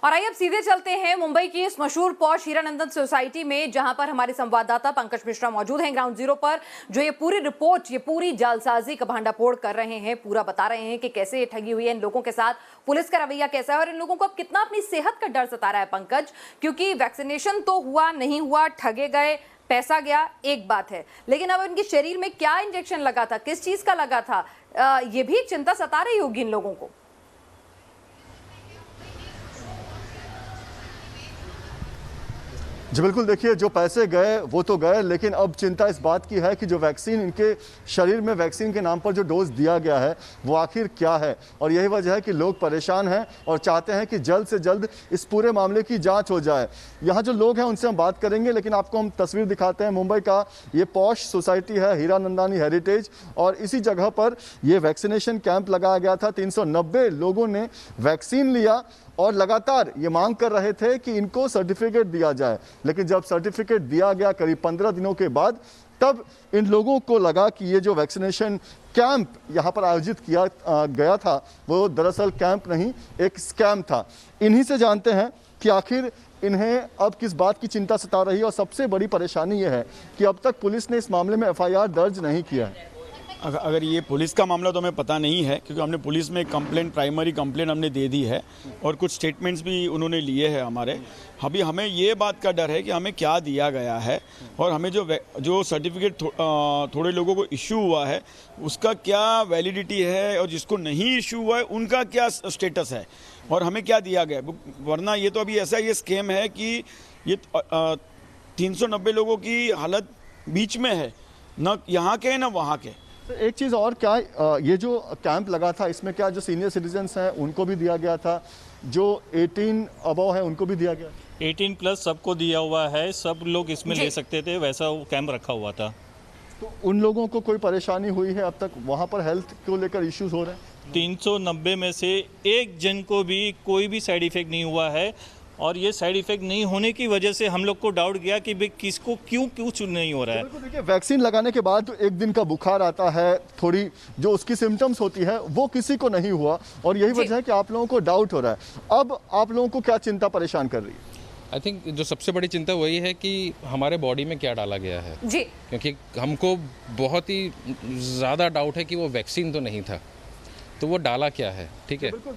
और आइए अब सीधे चलते हैं मुंबई की इस मशहूर पॉश हीरानंदन सोसाइटी में, जहां पर हमारे संवाददाता पंकज मिश्रा मौजूद हैं ग्राउंड जीरो पर, जो ये पूरी रिपोर्ट, ये पूरी जालसाजी का भांडाफोड़ कर रहे हैं, पूरा बता रहे हैं कि कैसे ये ठगी हुई है इन लोगों के साथ, पुलिस का रवैया कैसा है और इन लोगों को अब कितना अपनी सेहत का डर सता रहा है पंकज। क्योंकि वैक्सीनेशन तो हुआ नहीं हुआ, ठगे गए, पैसा गया, एक बात है, लेकिन अब इनके शरीर में क्या इंजेक्शन लगा था, किस चीज का लगा था, ये भी एक चिंता सता रही होगी इन लोगों को। जी बिल्कुल, देखिए जो पैसे गए वो तो गए, लेकिन अब चिंता इस बात की है कि जो वैक्सीन इनके शरीर में वैक्सीन के नाम पर जो डोज दिया गया है वो आखिर क्या है। और यही वजह है कि लोग परेशान हैं और चाहते हैं कि जल्द से जल्द इस पूरे मामले की जांच हो जाए। यहाँ जो लोग हैं उनसे हम बात करेंगे, लेकिन आपको हम तस्वीर दिखाते हैं। मुंबई का ये पॉश सोसाइटी है हीरानंदानी हेरिटेज, और इसी जगह पर ये वैक्सीनेशन कैंप लगाया गया था। 390 लोगों ने वैक्सीन लिया और लगातार ये मांग कर रहे थे कि इनको सर्टिफिकेट दिया जाए, लेकिन जब सर्टिफिकेट दिया गया करीब 15 दिनों के बाद, तब इन लोगों को लगा कि ये जो वैक्सीनेशन कैंप यहाँ पर आयोजित किया गया था वो दरअसल कैंप नहीं, एक स्कैम था। इन्हीं से जानते हैं कि आखिर इन्हें अब किस बात की चिंता सता रही है, और सबसे बड़ी परेशानी ये है कि अब तक पुलिस ने इस मामले में FIR दर्ज नहीं किया है। अगर ये पुलिस का मामला तो हमें पता नहीं है, क्योंकि हमने पुलिस में कंप्लेंट, प्राइमरी कंप्लेंट हमने दे दी है और कुछ स्टेटमेंट्स भी उन्होंने लिए हैं हमारे। अभी हमें ये बात का डर है कि हमें क्या दिया गया है और हमें जो सर्टिफिकेट थोड़े लोगों को इशू हुआ है उसका क्या वैलिडिटी है, और जिसको नहीं इशू हुआ है उनका क्या स्टेटस है और हमें क्या दिया गया। वरना ये तो अभी ऐसा ये स्कैम है कि ये 390 लोगों की हालत बीच में है, न यहाँ के न वहाँ के। एक चीज़ और, क्या ये जो कैंप लगा था इसमें क्या जो सीनियर सिटीजन्स हैं उनको भी दिया गया था, जो 18 अबव है उनको भी दिया गया? 18 प्लस सबको दिया हुआ है, सब लोग इसमें ले सकते थे, वैसा वो कैंप रखा हुआ था। तो उन लोगों को कोई परेशानी हुई है अब तक? वहाँ पर हेल्थ को लेकर इश्यूज हो रहे हैं? 390 में से एक जन को भी कोई भी साइड इफेक्ट नहीं हुआ है, और ये साइड इफेक्ट नहीं होने की वजह से हम लोग को डाउट गया कि भाई किसको क्यों नहीं हो रहा है। बिल्कुल, देखिए वैक्सीन लगाने के बाद एक दिन का बुखार आता है, थोड़ी जो उसकी सिम्टम्स होती है वो किसी को नहीं हुआ, और यही वजह है कि आप लोगों को डाउट हो रहा है। अब आप लोगों को क्या चिंता परेशान कर रही है? आई थिंक जो सबसे बड़ी चिंता वही है कि हमारे बॉडी में क्या डाला गया है जी, क्योंकि हमको बहुत ही ज़्यादा डाउट है कि वो वैक्सीन तो नहीं था, तो वो डाला क्या है। ठीक है।